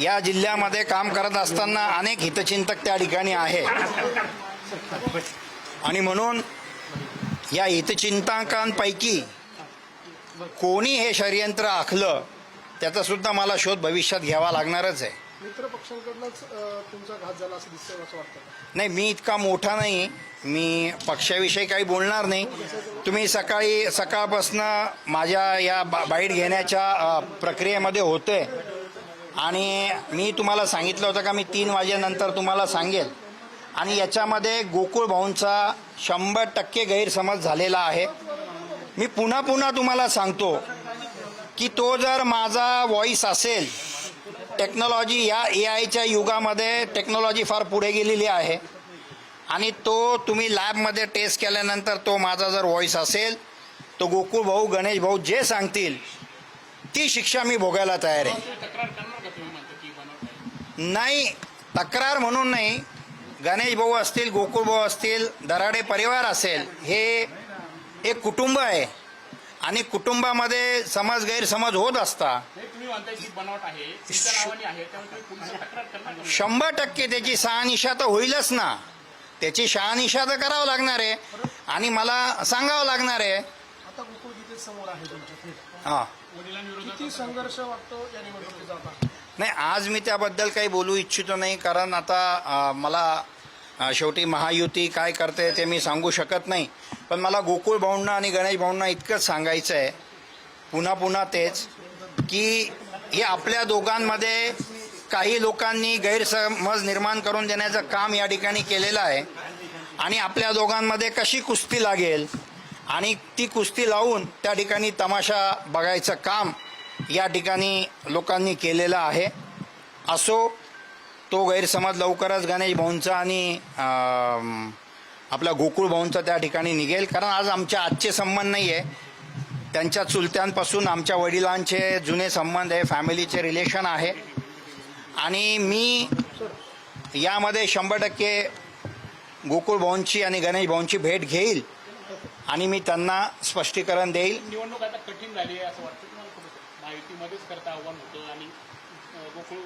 या जिल्ह्यामध्ये काम करत असताना अनेक हितचिंतक त्या ठिकाणी आहे आणि म्हणून या हितचिंतकांपैकी कोणी हे षडयंत्र आखलं त्याचा सुद्धा मला शोध भविष्यात घ्यावा लागणारच आहे. मित्र पक्षांकडूनच तुमचा घात झाला असं दिसतंय असं वाटतं? नाही, मी इतका मोठा नाही, मी पक्षाविषयी काही बोलणार नाही. तुम्ही सकाळपासून माझ्या या बाईट घेण्याच्या प्रक्रियेमध्ये होते आणि मी तुम्हाला सांगितलं होतं का मी 3 वाजेनंतर तुम्हाला सांगेल. आणि याच्यामध्ये गोकुळ भाऊंचा 100% गैरसमज झालेला आहे. मी पुन्हा तुम्हाला सांगतो की तो जर माझा व्हॉइस असेल, टेक्नॉलॉजी या AIच्या युगामध्ये टेक्नॉलॉजी फार पुढे गेलेली आहे आणि तो तुम्ही लॅबमध्ये टेस्ट केल्यानंतर तो माझा जर व्हॉइस असेल तो गोकुळ भाऊ गणेश भाऊ जे सांगतील ती शिक्षा मी भोगायला तयार आहे. नाही, तक्रार म्हणून नाही. गणेश भाऊ असतील, गोकुळ भाऊ असतील, दराडे परिवार असेल, हे एक कुटुंब आहे आणि कुटुंबामध्ये गैरसमज होत असता. 100% त्याची शहानिशा तर होईलच ना. त्याची शहानिशा तर करावं लागणार आहे आणि मला सांगावं लागणार आहे. आता गोकुळ गीते समोर आहे तुमच्या. हां, किती संघर्ष वाटतो या निवडणुकीत जाता? नाही, आज मी त्याबद्दल काही बोलू इच्छितो नाही, कारण आता मला शेवटी महायुती काय करते ते मी सांगू शकत नाही. पण मला गोकुळ भाऊंना आणि गणेश भाऊंना इतकंच सांगायचं आहे, पुन्हा तेच, की हे आपल्या दोघांमध्ये काही लोकांनी गैरसमज निर्माण करून देण्याचं काम या ठिकाणी केलेलं आहे आणि आपल्या दोघांमध्ये कशी कुस्ती लागेल आणि ती कुस्ती लावून त्या ठिकाणी तमाशा बघायचं काम या ठिकाणी लोकांनी केलेलं आहे. असो, तो गैरसमज लवकरच गणेश भाऊंचा आणि आपला गोकुळ भाऊंचा त्या ठिकाणी निघेल. कारण आज आजचे संबंध नाही आहे, त्यांच्या चुलत्यांपासून आमच्या वडिलांचे जुने संबंध आहे, फॅमिलीचे रिलेशन आहे आणि मी यामध्ये 100% गोकुळ भाऊंची आणि गणेश भाऊंची भेट घेईल आणि मी त्यांना स्पष्टीकरण देईल. निवडणूक आता कठीण झाली आहे असं वाटतं तुम्हाला? महायुतीमध्येच करता आव्हान होतं आणि गोकुळ